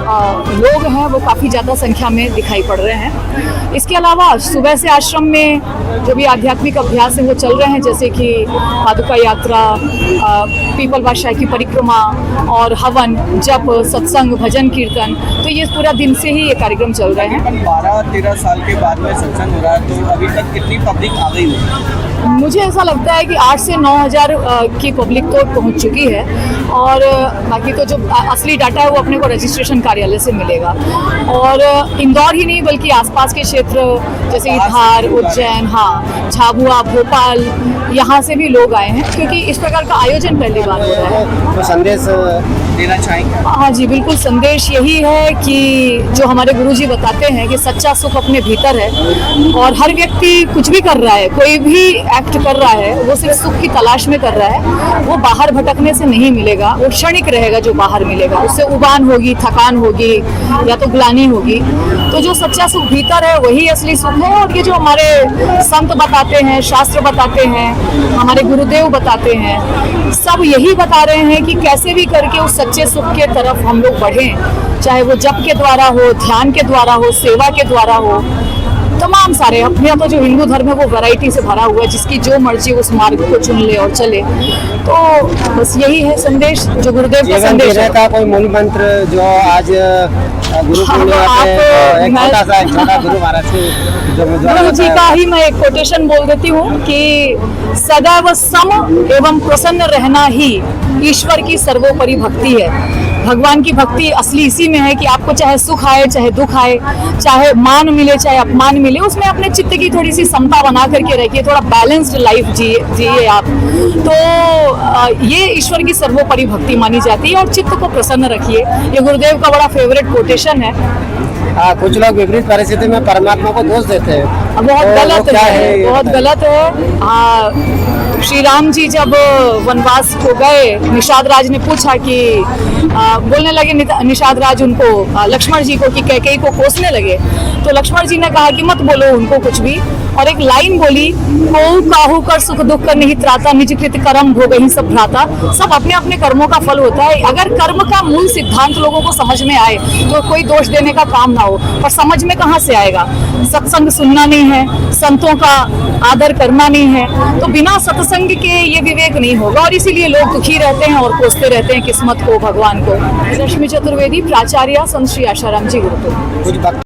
लोग हैं वो काफ़ी ज़्यादा संख्या में दिखाई पड़ रहे हैं। इसके अलावा सुबह से आश्रम में जो भी आध्यात्मिक अभ्यास है वो चल रहे हैं, जैसे कि पादुका यात्रा, पीपल बादशाह की परिक्रमा और हवन, जप, सत्संग, भजन, कीर्तन। तो ये पूरा दिन से ही ये कार्यक्रम चल रहे हैं। 12-13 साल के बाद में सत्संग हो रहा है, तो अभी तक कितनी पब्लिक आ गई है? मुझे ऐसा लगता है कि 8 से 9 हज़ार की पब्लिक तो पहुंच चुकी है, और बाकी तो जो असली डाटा है वो अपने को रजिस्ट्रेशन कार्यालय से मिलेगा। और इंदौर ही नहीं बल्कि आसपास के क्षेत्र जैसे धार, उज्जैन, हाँ, झाबुआ, भोपाल, यहाँ से भी लोग आए हैं, क्योंकि इस प्रकार का आयोजन पहली बार हो रहा है। तो संदेश देना चाहेंगे? हाँ जी, बिल्कुल। संदेश यही है कि जो हमारे गुरुजी बताते हैं कि सच्चा सुख अपने भीतर है, और हर व्यक्ति कुछ भी कर रहा है, कोई भी एक्ट कर रहा है, वो सिर्फ सुख की तलाश में कर रहा है, वो बाहर भटकने से नहीं मिलेगा, वो क्षणिक रहेगा जो बाहर मिलेगा, उससे उबान होगी, थकान होगी या तो ग्लानि होगी। तो जो सच्चा सुख भीतर है वही असली सुख है। और ये जो हमारे संत बताते हैं, शास्त्र बताते हैं, हमारे गुरुदेव बताते हैं, सब यही बता रहे हैं कि कैसे भी करके उस सच्चे सुख के तरफ हम लोग बढ़ें, चाहे वो जप के द्वारा हो, ध्यान के द्वारा हो, सेवा के द्वारा हो, तमाम सारे। अपने तो जो हिंदू धर्म है वो वैरायटी से भरा हुआ है, जिसकी जो मर्जी उस मार्ग को चुन ले और चले। तो बस यही है संदेश जो गुरुदेव का संदेश है। का कोई मूल मंत्र जो आज गुरु गुरु जी का ही मैं एक कोटेशन बोल देती हूँ कि सदैव सम एवं प्रसन्न रहना ही ईश्वर की सर्वोपरि भक्ति है। भगवान की भक्ति असली इसी में है कि आपको चाहे सुख आए, चाहे दुख आए, चाहे मान मिले, चाहे अपमान मिले, उसमें अपने चित्त की थोड़ी सी समता बना करके रखिए, थोड़ा बैलेंस्ड लाइफ जिए आप। तो ये ईश्वर की सर्वोपरि भक्ति मानी जाती है। और चित्त को प्रसन्न रखिए, ये गुरुदेव का बड़ा फेवरेट कोटेशन है। कुछ लोग विपरीत परिस्थिति में परमात्मा को दोष देते हैं, बहुत गलत है, बहुत गलत है। श्री राम जी जब वनवास को गए, निषाद राज ने पूछा कि बोलने लगे निषाद राज उनको, लक्ष्मण जी को, कि कैकेयी को कोसने लगे। तो लक्ष्मण जी ने कहा कि मत बोलो उनको कुछ भी, और एक लाइन बोली, को काहू कर सुख दुख कर नहीं त्राता, निज कृत कर्म भोग ही सब भ्राता। सब अपने अपने कर्मों का फल होता है। अगर कर्म का मूल सिद्धांत लोगों को समझ में आए तो कोई दोष देने का काम ना हो, पर समझ में कहाँ से आएगा? सत्संग सुनना नहीं है, संतों का आदर करना नहीं है, तो बिना सत्संग के ये विवेक नहीं होगा, और इसीलिए लोग दुखी रहते हैं और कोसते रहते हैं किस्मत को, भगवान को। रश्मि चतुर्वेदी, प्राचार्य, संत श्री आशाराम जी गुरुकुल।